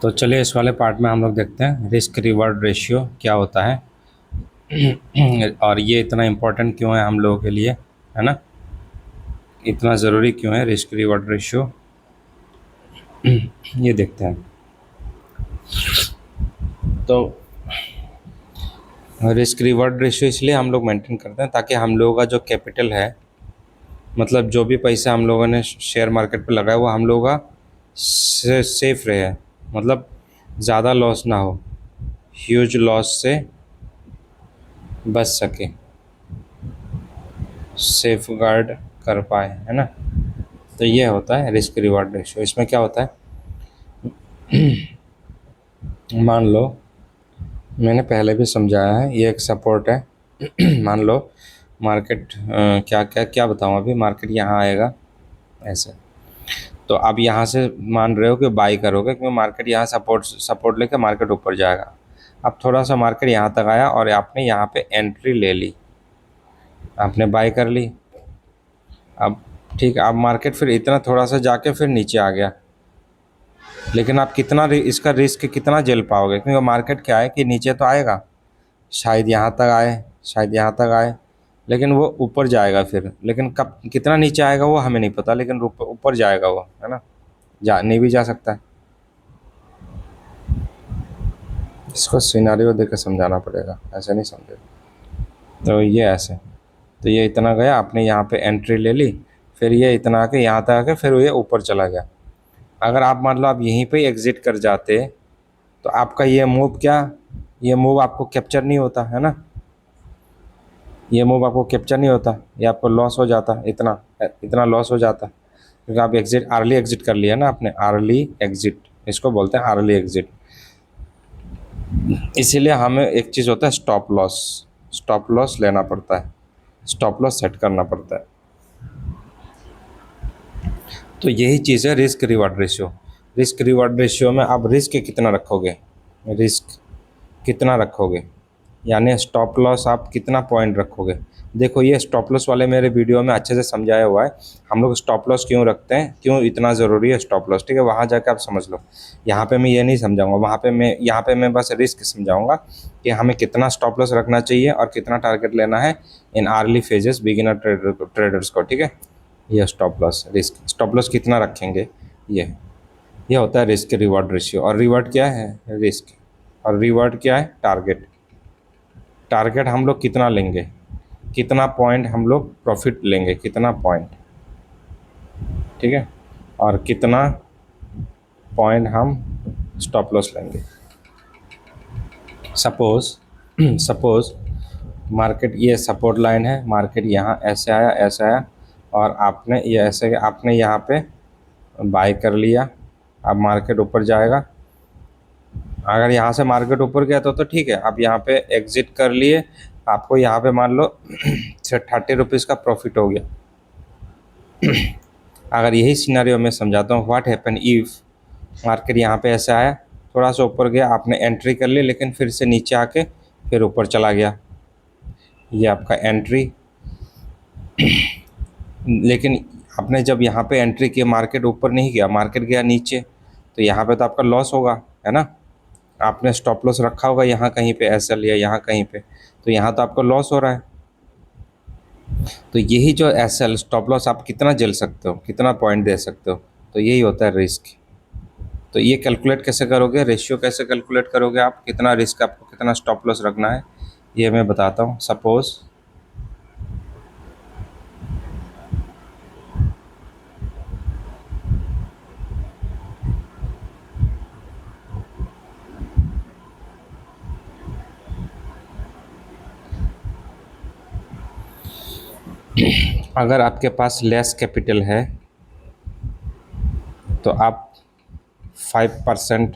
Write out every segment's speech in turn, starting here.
तो चलिए इस वाले पार्ट में हम लोग देखते हैं रिस्क रिवॉर्ड रेशियो क्या होता है और ये इतना इम्पोर्टेंट क्यों है हम लोगों के लिए, है ना। इतना ज़रूरी क्यों है रिस्क रिवॉर्ड रेशियो, ये देखते हैं। तो रिस्क रिवॉर्ड रेशियो इसलिए हम लोग मेंटेन करते हैं ताकि हम लोगों का जो कैपिटल है, मतलब जो भी पैसा हम लोगों ने शेयर मार्केट पे लगाया वो हम लोगों का सेफ रहे, मतलब ज़्यादा लॉस ना हो, ह्यूज लॉस से बच सके, सेफ गार्ड कर पाए, है ना। तो ये होता है रिस्क रिवॉर्ड रेशियो। इसमें क्या होता है, मान लो मैंने पहले भी समझाया है, ये एक सपोर्ट है मान लो मार्केट क्या क्या क्या बताऊँ, अभी मार्केट यहाँ आएगा ऐसे, तो आप यहाँ से मान रहे हो कि बाई करोगे क्योंकि मार्केट यहाँ सपोर्ट सपोर्ट लेके मार्केट ऊपर जाएगा। अब थोड़ा सा मार्केट यहाँ तक आया और आपने यहाँ पे एंट्री ले ली, आपने बाई कर ली। अब ठीक है, अब मार्केट फिर इतना थोड़ा सा जाके फिर नीचे आ गया, लेकिन आप कितना इसका रिस्क कितना झेल पाओगे, क्योंकि मार्केट क्या है कि नीचे तो आएगा, शायद यहाँ तक आए, शायद यहाँ तक आए, लेकिन वो ऊपर जाएगा फिर, लेकिन कब कितना नीचे आएगा वो हमें नहीं पता, लेकिन ऊपर ऊपर जाएगा वो, है ना। जा नहीं भी जा सकता है, इसको सिनारियो देकर समझाना पड़ेगा, ऐसे नहीं समझे तो ये ऐसे। तो ये इतना गया, आपने यहाँ पे एंट्री ले ली, फिर ये इतना आके यहाँ तक आके फिर ये ऊपर चला गया। अगर आप मान लो आप यहीं पे एग्जिट कर जाते तो आपका ये मूव क्या, ये मूव आपको कैप्चर नहीं होता, है ना। ये मूव आपको कैप्चर नहीं होता, ये आपको लॉस हो जाता, इतना इतना लॉस हो जाता, क्योंकि आप एग्जिट अर्ली एग्जिट कर लिया ना आपने, अर्ली एग्जिट इसको बोलते हैं, अर्ली एग्जिट। इसीलिए हमें एक चीज़ होता है स्टॉप लॉस, स्टॉप लॉस लेना पड़ता है, स्टॉप लॉस सेट करना पड़ता है। तो यही चीज़ है risk reward ratio. Risk reward ratio में आप रिस्क कितना रखोगे, रिस्क कितना रखोगे, यानी स्टॉप लॉस आप कितना पॉइंट रखोगे। देखो ये स्टॉप लॉस वाले मेरे वीडियो में अच्छे से समझाया हुआ है, हम लोग स्टॉप लॉस क्यों रखते हैं, क्यों इतना ज़रूरी है स्टॉप लॉस, ठीक है, वहाँ जाकर आप समझ लो। यहाँ पे मैं ये नहीं समझाऊंगा, वहाँ पे मैं, यहाँ पे मैं बस रिस्क समझाऊंगा कि हमें कितना स्टॉप लॉस रखना चाहिए और कितना टारगेट लेना है in early phases beginner traders को, ठीक है। ये stop loss, risk stop loss कितना रखेंगे, ये होता है रिस्क रिवॉर्ड रेशियो। और रिवॉर्ड क्या है, रिस्क, और रिवॉर्ड क्या है, टारगेट। टारगेट हम लोग कितना लेंगे, कितना पॉइंट हम लोग प्रॉफिट लेंगे, कितना पॉइंट, ठीक है, और कितना पॉइंट हम स्टॉप लॉस लेंगे। सपोज सपोज मार्केट ये सपोर्ट लाइन है, मार्केट यहाँ ऐसे आया ऐसे आया, और आपने ये ऐसे आपने यहाँ पे बाय कर लिया। अब मार्केट ऊपर जाएगा, अगर यहाँ से मार्केट ऊपर गया तो ठीक है, आप यहाँ पे एग्जिट कर लिए, आपको यहाँ पे मान लो 30 रुपीज़ का प्रॉफिट हो गया। अगर यही सिनारियो मैं समझाता हूँ, व्हाट हैपन इफ मार्केट यहाँ पे ऐसा आया, थोड़ा सा ऊपर गया, आपने एंट्री कर ली, लेकिन फिर से नीचे आके फिर ऊपर चला गया, ये आपका एंट्री। लेकिन आपने जब यहाँ पे एंट्री किया, मार्केट ऊपर नहीं गया, मार्केट गया नीचे, तो यहाँ पे तो आपका लॉस होगा, है ना। आपने स्टॉप लॉस रखा होगा यहाँ कहीं पे, ऐसा लिया यहाँ कहीं पे, तो यहाँ तो आपका लॉस हो रहा है। तो यही जो एस एल स्टॉप लॉस आप कितना झेल सकते हो, कितना पॉइंट दे सकते हो, तो यही होता है रिस्क। तो ये कैलकुलेट कैसे करोगे, रेशियो कैसे कैलकुलेट करोगे आप, कितना रिस्क आपको, कितना स्टॉप लॉस रखना है, ये मैं बताता हूँ। सपोज अगर आपके पास लेस कैपिटल है तो आप 5%,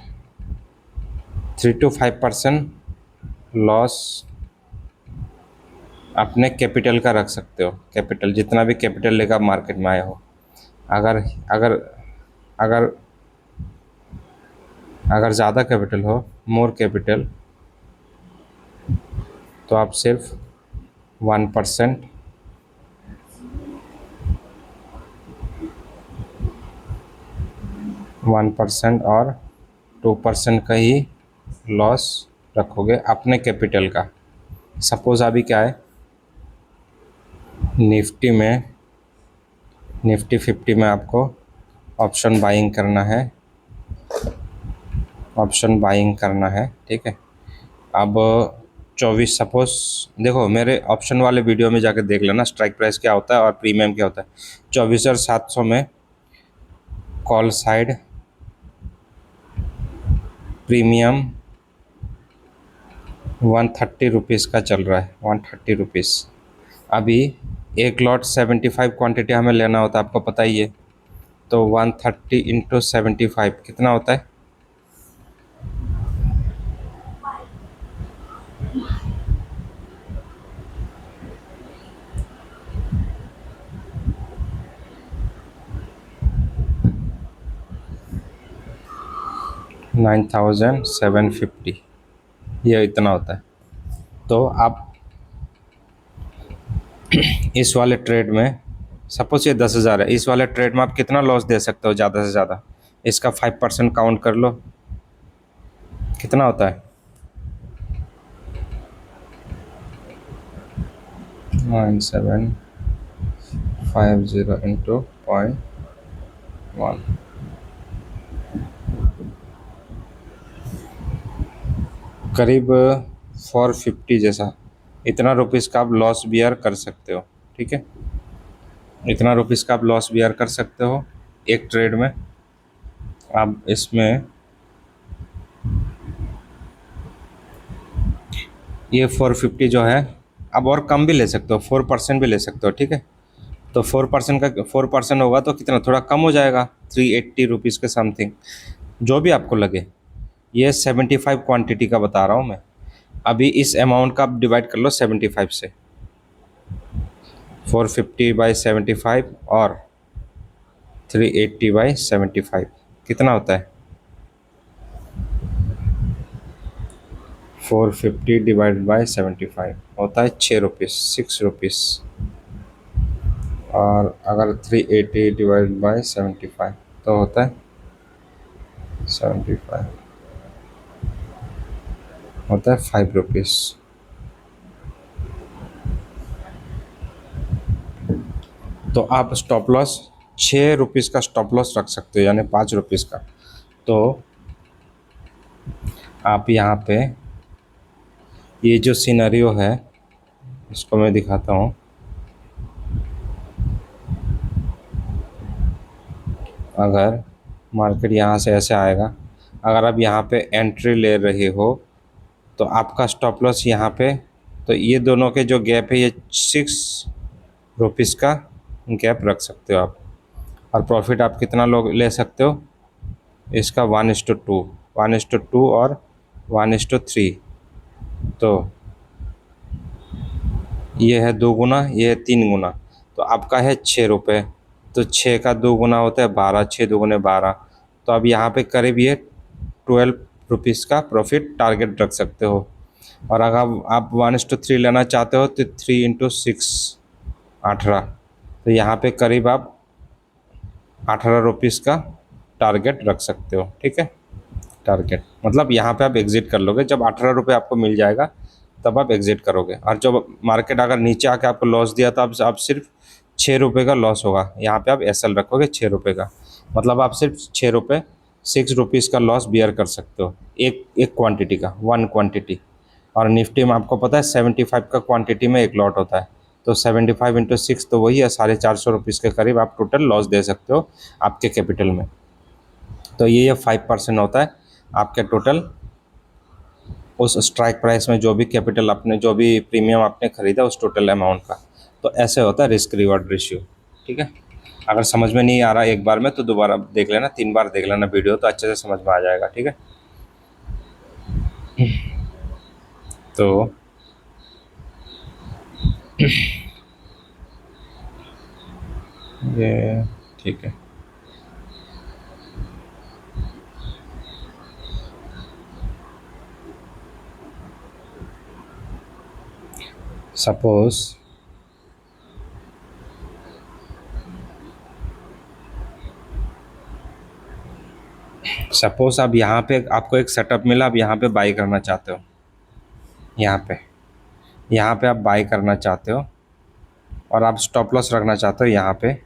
3 to 5% लॉस अपने कैपिटल का रख सकते हो। कैपिटल जितना भी कैपिटल लेकर आप मार्केट में आए हो, अगर अगर अगर अगर ज़्यादा कैपिटल हो, मोर कैपिटल, तो आप सिर्फ 1%, 1% और 2% का ही लॉस रखोगे अपने कैपिटल का। सपोज अभी क्या है, निफ्टी 50 में आपको ऑप्शन बाइंग करना है, ठीक है। अब 24 सपोज, देखो मेरे ऑप्शन वाले वीडियो में जाकर देख लेना स्ट्राइक प्राइस क्या होता है और प्रीमियम क्या होता है। 24,700 में कॉल साइड प्रीमियम 130 रुपीज़ का चल रहा है, 130 रुपीज़। अभी एक लॉट 75 क्वांटिटी हमें लेना होता है, आपको पता ही है। तो 130 इंटू 75 कितना होता है? $9,750, ये इतना होता है। तो आप इस वाले ट्रेड में सपोज ये 10,000 है, इस वाले ट्रेड में आप कितना लॉस दे सकते हो ज़्यादा से ज़्यादा? इसका 5% काउंट कर लो, कितना होता है? 9750 इंटू 0.1, करीब 450 जैसा, इतना रुपीज़ का आप लॉस बियर कर सकते हो, ठीक है। इतना रुपीज़ का आप लॉस बियर कर सकते हो एक ट्रेड में। आप इसमें ये 450 जो है, आप और कम भी ले सकते हो, 4% भी ले सकते हो, ठीक है। तो 4% होगा तो कितना, थोड़ा कम हो जाएगा, 380 रुपीज़ के समथिंग, जो भी आपको लगे। ये 75 क्वांटिटी का बता रहा हूँ मैं। अभी इस अमाउंट का आप डिवाइड कर लो 75 से, 450/75 और 380/75 कितना होता है? 450 डिवाइड बाई 75 होता है 6 रुपीज़, 6 रुपीज़। और अगर 380 डिवाइड बाई 75 तो होता है 75, होता है 5 रुपीज़। तो आप स्टॉप लॉस 6 रुपीज़ का स्टॉप लॉस रख सकते हो, यानी 5 रुपीज़ का। तो आप यहाँ पे ये जो सिनेरियो है इसको मैं दिखाता हूँ। अगर मार्केट यहाँ से ऐसे आएगा, अगर आप यहाँ पे एंट्री ले रहे हो तो आपका स्टॉप लॉस यहाँ पे, तो ये दोनों के जो गैप है ये 6 रुपीज़ का गैप रख सकते हो आप। और प्रॉफिट आप कितना लोग ले सकते हो इसका? 1:2, 1:2 और 1:3। तो ये है 2 गुना, ये है 3 गुना, तो आपका है 6 रुपये। तो 6 का 2 गुना होता है 12, 6 2 12। तो अब यहाँ पे करीब ये 12 रुपीज़ का प्रॉफिट टारगेट रख सकते हो। और अगर आप 1:3 लेना चाहते हो तो 3 इंटू 6 18, तो यहाँ पे करीब आप 18 रुपीज़ का टारगेट रख सकते हो, ठीक है। टारगेट मतलब यहाँ पे आप एग्ज़िट कर लोगे, जब 18 रुपये आपको मिल जाएगा तब आप एग्ज़िट करोगे। और जब मार्केट अगर नीचे आके आपको लॉस दिया तो आप सिर्फ 6 रुपये का लॉस होगा, यहाँ पे आप एसएल रखोगे 6 रुपये का, मतलब आप सिर्फ 6 रुपये, 6 रुपीज़ का लॉस बियर कर सकते हो एक एक क्वांटिटी का, 1 क्वांटिटी। और निफ्टी में आपको पता है 75 का क्वांटिटी में एक लॉट होता है, तो 75 इंटू 6 तो वही है 450 रुपीज़ के करीब आप टोटल लॉस दे सकते हो आपके कैपिटल में। तो ये 5% होता है आपके टोटल उस स्ट्राइक प्राइस में, जो भी कैपिटल आपने, जो भी प्रीमियम आपने खरीदा उस टोटल अमाउंट का। तो ऐसे होता है रिस्क रिवॉर्ड रेशियो, ठीक है। अगर समझ में नहीं आ रहा एक बार में तो दोबारा देख लेना, 3 बार देख लेना वीडियो, तो अच्छे से समझ में आ जाएगा, ठीक है। तो ये ठीक है। सपोज सपोज आप यहाँ पे आपको एक सेटअप मिला, आप यहाँ पे बाई करना चाहते हो, यहाँ पे आप बाई करना चाहते हो और आप स्टॉप लॉस रखना चाहते हो यहाँ पे।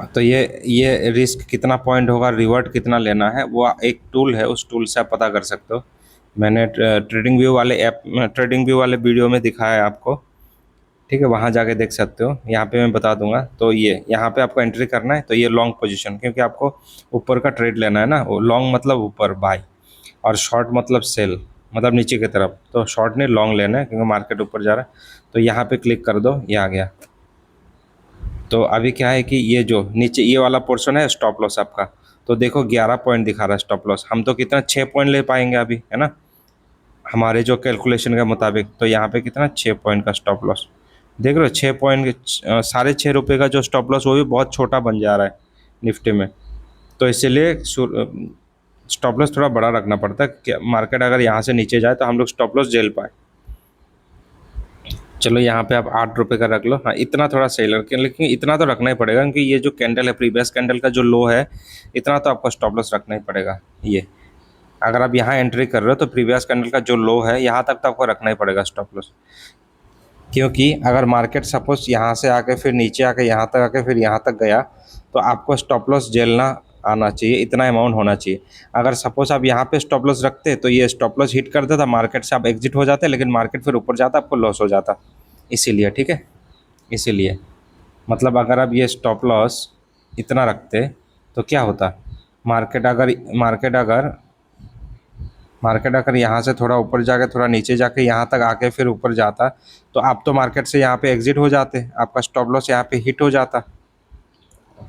तो ये रिस्क कितना पॉइंट होगा, रिवर्ट कितना लेना है, वो एक टूल है, उस टूल से आप पता कर सकते हो। मैंने ट्रेडिंग व्यू वाले ऐप में, ट्रेडिंग व्यू वाले वीडियो में दिखाया है आपको, ठीक है, वहाँ जाके देख सकते हो। यहाँ पे मैं बता दूंगा। तो ये यहाँ पे आपको एंट्री करना है। तो ये लॉन्ग पोजीशन, क्योंकि आपको ऊपर का ट्रेड लेना है ना, वो लॉन्ग मतलब ऊपर बाय, और शॉर्ट मतलब सेल, मतलब नीचे की तरफ। तो शॉर्ट नहीं, लॉन्ग लेना है, क्योंकि मार्केट ऊपर जा रहा है। तो यहाँ पे क्लिक कर दो, ये आ गया। तो अभी क्या है कि ये जो नीचे ये वाला पोर्शन है स्टॉप लॉस आपका, तो देखो 11 पॉइंट दिखा रहा है स्टॉप लॉस। हम तो कितना 6 पॉइंट ले पाएंगे अभी, है ना, हमारे जो कैलकुलेशन के मुताबिक। तो यहाँ पे कितना 6 पॉइंट का स्टॉप लॉस देख रहे हो। 6 पॉइंट, ₹6.5 का जो स्टॉप लॉस, वो भी बहुत छोटा बन जा रहा है निफ्टी में। तो इसीलिए स्टॉप लॉस थोड़ा बड़ा रखना पड़ता है कि मार्केट अगर यहाँ से नीचे जाए तो हम लोग स्टॉप लॉस झेल पाए। चलो यहाँ पे आप ₹8 का रख लो। हाँ, इतना थोड़ा सही लगे, लेकिन इतना तो रखना ही पड़ेगा, क्योंकि ये जो कैंडल है, प्रीवियस कैंडल का जो लो है, इतना तो आपको स्टॉप लॉस रखना ही पड़ेगा। ये अगर आप यहाँ एंट्री कर रहे हो तो प्रीवियस कैंडल का जो लो है, यहाँ तक तो आपको रखना ही पड़ेगा स्टॉप लॉस। क्योंकि अगर मार्केट सपोज यहाँ से आके फिर नीचे आके यहाँ तक आके फिर यहाँ तक गया, तो आपको स्टॉप लॉस झेलना आना चाहिए, इतना अमाउंट होना चाहिए। अगर सपोज आप यहाँ पे स्टॉप लॉस रखते तो ये स्टॉप लॉस हिट करता था, मार्केट से आप एग्जिट हो जाते, लेकिन मार्केट फिर ऊपर जाता, आपको लॉस हो जाता। इसीलिए, ठीक है, इसीलिए मतलब अगर आप ये स्टॉप लॉस इतना रखते तो क्या होता, मार्केट अगर मार्केट अगर मार्केट अगर यहाँ से थोड़ा ऊपर जाके थोड़ा नीचे जाके यहाँ तक आके फिर ऊपर जाता, तो आप तो मार्केट से यहाँ पे एग्जिट हो जाते, आपका स्टॉप लॉस यहाँ पे हिट हो जाता,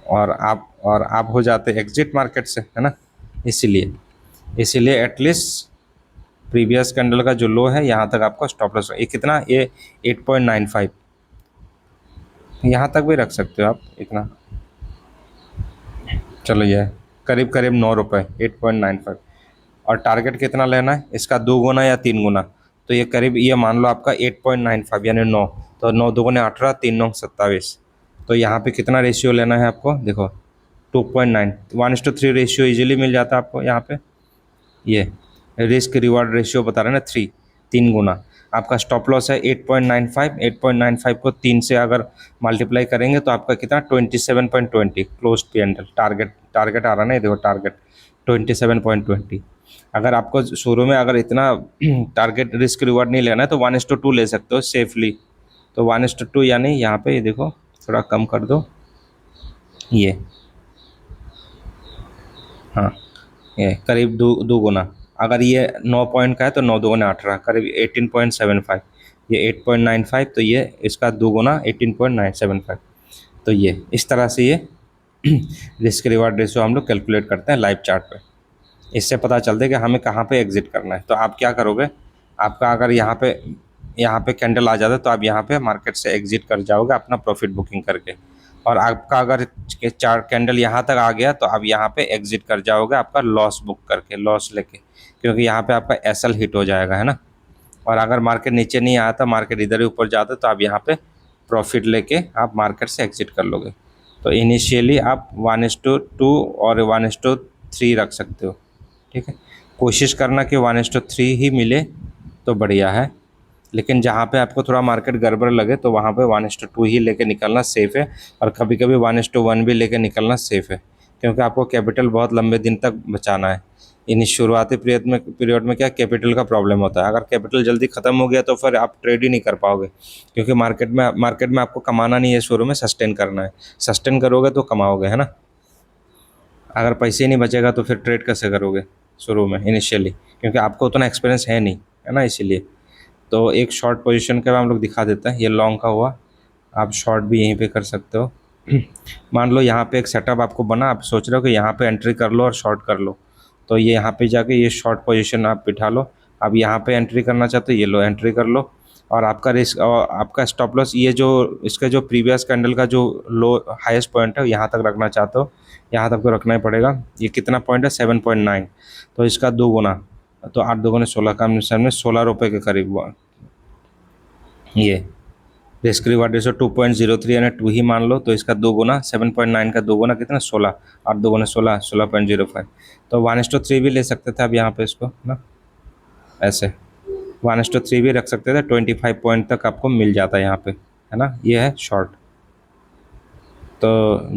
और आप हो जाते एग्जिट मार्केट से, है ना। इसीलिए इसीलिए एटलीस्ट प्रीवियस कैंडल का जो लो है, यहाँ तक आपको स्टॉप लॉस, ये कितना, ये 8.95, यहाँ तक भी रख सकते हो आप इतना। चलो ये करीब करीब ₹9, 8.95। और टारगेट कितना लेना है, इसका 2 गुना या 3 गुना। तो ये करीब, ये मान लो आपका 8.95 यानी 9, तो 9 दूगुने 18, 3 9 27। तो यहाँ पे कितना रेशियो लेना है आपको, देखो 2.9, 1:3 रेशियो इजीली मिल जाता है आपको यहाँ पे। ये रिस्क रिवार्ड रेशियो बता रहे हैं ना, 3 गुना। आपका स्टॉप लॉस है 8.95, 8.95 को 3 से अगर मल्टीप्लाई करेंगे तो आपका कितना 27.20 close P and L. Target target आ रहा है ना, ये देखो टारगेट 27.20। अगर आपको शुरू में अगर इतना टारगेट रिस्क रिवार्ड नहीं लेना है तो 1:2 ले सकते हो सेफली। तो 1:2 यानी यहाँ पे ये देखो, थोड़ा कम कर दो ये, हाँ, ये करीब दो गुना। अगर ये 9 पॉइंट का है तो 9 दूगुना 18, करीब 18.75। ये 8.95, तो ये इसका 2 गुना 18.975। तो ये इस तरह से ये रिस्क रिवार्ड रेशियो हम लोग कैलकुलेट करते हैं लाइव चार्ट पे। इससे पता चलता है कि हमें कहाँ पे एग्जिट करना है। तो आप क्या करोगे, आपका अगर यहाँ पे कैंडल आ जाता है तो आप यहाँ पे मार्केट से एग्जिट कर जाओगे अपना प्रॉफिट बुकिंग करके। और आपका अगर चार कैंडल यहाँ तक आ गया तो आप यहाँ पे एग्जिट कर जाओगे आपका लॉस बुक करके, लॉस लेके, क्योंकि यहाँ पे आपका एसएल हिट हो जाएगा, है ना। और अगर मार्केट नीचे नहीं आया था, मार्केट इधर ही ऊपर जाता, तो आप यहाँ पे प्रॉफिट लेके आप मार्केट से एग्जिट कर लोगे। तो इनिशियली आप 1:2 और 1:3 रख सकते हो, ठीक है। कोशिश करना कि 1:3 ही मिले तो बढ़िया है, लेकिन जहाँ पे आपको थोड़ा मार्केट गड़बड़ लगे तो वहाँ पे 1:2 ही लेके निकलना सेफ़ है। और कभी कभी 1:1 भी लेके निकलना सेफ़ है, क्योंकि आपको कैपिटल बहुत लंबे दिन तक बचाना है। इन शुरुआती पीरियड में क्या कैपिटल का प्रॉब्लम होता है। अगर कैपिटल जल्दी ख़त्म हो गया तो फिर आप ट्रेड ही नहीं कर पाओगे, क्योंकि मार्केट में आपको कमाना नहीं है, शुरू में सस्टेन करना है। सस्टेन करोगे तो कमाओगे, है ना। अगर पैसे ही नहीं बचेगा तो फिर ट्रेड कैसे करोगे शुरू में इनिशियली, क्योंकि आपको उतना एक्सपीरियंस है नहीं, है ना। इसीलिए तो एक शॉर्ट पोजीशन के हम लोग दिखा देते हैं। ये लॉन्ग का हुआ, आप शॉर्ट भी यहीं पे कर सकते हो। मान लो यहाँ पे एक सेटअप आपको बना, आप सोच रहे हो कि यहाँ पे एंट्री कर लो और शॉर्ट कर लो, तो ये यहाँ पे जाके ये शॉर्ट पोजीशन आप बिठा लो। अब यहाँ पे एंट्री करना चाहते हो, ये लो एंट्री कर लो। और आपका रिस्क और आपका स्टॉप लॉस, ये जो इसका जो प्रीवियस कैंडल का जो लो हाईएस्ट पॉइंट है यहाँ तक रखना चाहते हो, यहाँ तक तो रखना ही पड़ेगा। ये कितना पॉइंट है, 7.9, तो इसका 2 गुना, तो 8 2 16 का, सामने ₹16 के करीब हुआ ये। रिस्क रिवार्ड रेशो 2.03 यानी 2 ही मान लो, तो इसका 2 गुना 7.9 का 2 गुना कितना 16, और 2 गुना 16 16.05। तो 1:3 भी ले सकते थे अब यहाँ पे इसको ना, ऐसे 1:3 भी रख सकते थे, 25 पॉइंट तक आपको मिल जाता है यहाँ पे, है ना। ये है शॉर्ट। तो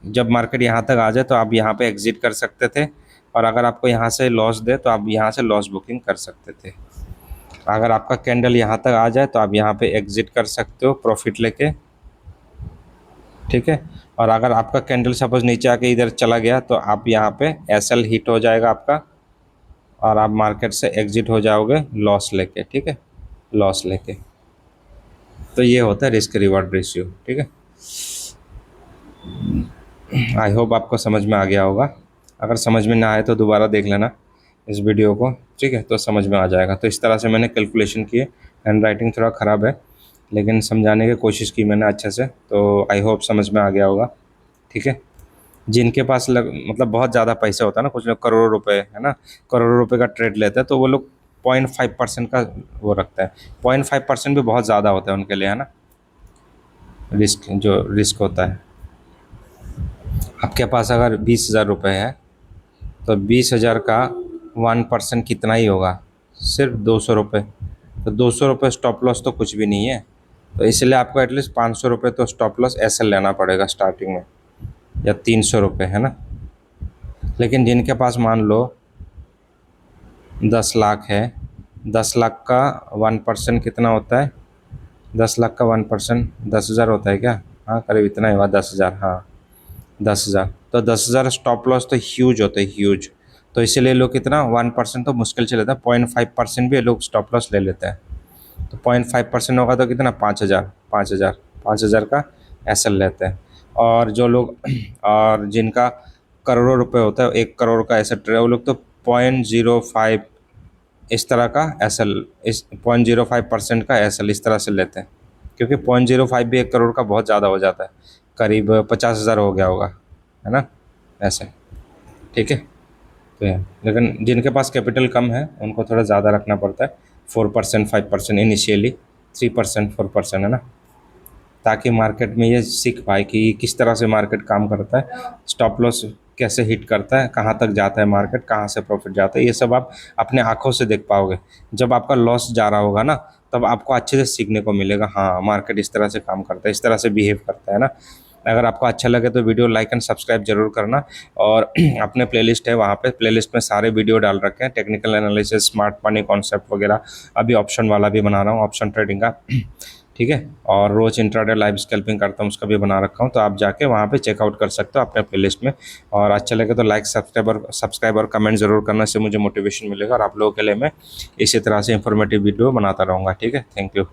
जब मार्केट यहाँ तक आ जाए तो आप यहाँ पे एग्जिट कर सकते थे, और अगर आपको यहाँ से लॉस दे तो आप यहाँ से लॉस बुकिंग कर सकते थे। अगर आपका कैंडल यहाँ तक आ जाए तो आप यहाँ पे एग्जिट कर सकते हो प्रॉफिट लेके, ठीक है। और अगर आपका कैंडल सपोज नीचे आके इधर चला गया तो आप यहाँ पे एसएल हिट हो जाएगा आपका, और आप मार्केट से एग्जिट हो जाओगे लॉस लेके, ठीक है, लॉस लेके। तो ये होता है रिस्क रिवॉर्ड रेशियो, ठीक है। आई होप आपको समझ में आ गया होगा। अगर समझ में ना आए तो दोबारा देख लेना इस वीडियो को, ठीक है, तो समझ में आ जाएगा। तो इस तरह से मैंने कैलकुलेशन किए। हैंड राइटिंग थोड़ा ख़राब है, लेकिन समझाने की कोशिश की मैंने अच्छे से, तो आई होप समझ में आ गया होगा, ठीक है। जिनके पास मतलब बहुत ज़्यादा पैसा होता है ना, कुछ लोग करोड़ों रुपए, है ना, करोड़ों रुपए का ट्रेड लेते हैं, तो वो लोग 0.5% का वो रखता है। 0.5% भी बहुत ज़्यादा होता है उनके लिए, है ना, रिस्क, जो रिस्क होता है। आपके पास अगर 20,000 रुपये है तो 20,000 का 1% कितना ही होगा, सिर्फ 200 रुपये। तो 200 रुपये स्टॉप लॉस तो कुछ भी नहीं है। तो इसलिए आपको एटलीस्ट 500 रुपये तो स्टॉप लॉस ऐसे लेना पड़ेगा स्टार्टिंग में, या 300 रुपये, है ना। लेकिन जिनके पास मान लो 10 लाख है, 10 लाख का 1% कितना होता है, 10 लाख का 1% 10,000 होता है क्या, हाँ करीब इतना ही हुआ, 10,000, हाँ 10,000। तो 10,000 स्टॉप लॉस तो ह्यूज होते हैं, ह्यूज। तो इसीलिए लोग कितना 1% तो मुश्किल से लेते हैं, 0.5% भी लोग स्टॉप लॉस ले लेते हैं। तो 0.5% होगा तो कितना 5,000, 5,000, 5,000 का एस एल लेते हैं। और जो लोग और जिनका करोड़ों रुपए होता है, 1 करोड़ का एसेट है, वो लोग तो 0.05 इस तरह का एस एल, इस 0.05% का एस एल इस तरह से लेते हैं। क्योंकि 0.05 भी 1 करोड़ का बहुत ज़्यादा हो जाता है, करीब 50,000 हो गया होगा, है ना, ऐसे, ठीक है। तो लेकिन जिनके पास कैपिटल कम है उनको थोड़ा ज़्यादा रखना पड़ता है, 4% 5% इनिशियली, 3% 4%, है ना, ताकि मार्केट में ये सीख पाए कि किस तरह से मार्केट काम करता है, स्टॉप लॉस कैसे हिट करता है, कहाँ तक जाता है मार्केट, कहाँ से प्रॉफिट जाता है, ये सब आप अपने आंखों से देख पाओगे। जब आपका लॉस जा रहा होगा ना, तब आपको अच्छे से सीखने को मिलेगा, हाँ मार्केट इस तरह से काम करता है, इस तरह से बिहेव करता है ना। अगर आपको अच्छा लगे तो वीडियो लाइक एंड सब्सक्राइब जरूर करना। और अपने प्लेलिस्ट है, वहाँ पे प्लेलिस्ट में सारे वीडियो डाल रखे हैं, technical analysis, smart money concept वगैरह। अभी ऑप्शन वाला भी बना रहा हूँ, ऑप्शन ट्रेडिंग का, ठीक है। और रोज इंट्राडे लाइव स्कैल्पिंग करता हूँ, उसका भी बना रखा हूँ, तो आप जाके वहाँ पे चेकआउट कर सकते हो अपने प्लेलिस्ट में। और अच्छा लगे तो लाइक, सब्सक्राइब और कमेंट जरूर करने से मुझे मोटिवेशन मिलेगा, और आप लोगों के लिए मैं इसी तरह से इंफॉर्मेटिव वीडियो बनाता रहूँगा, ठीक है। Thank you.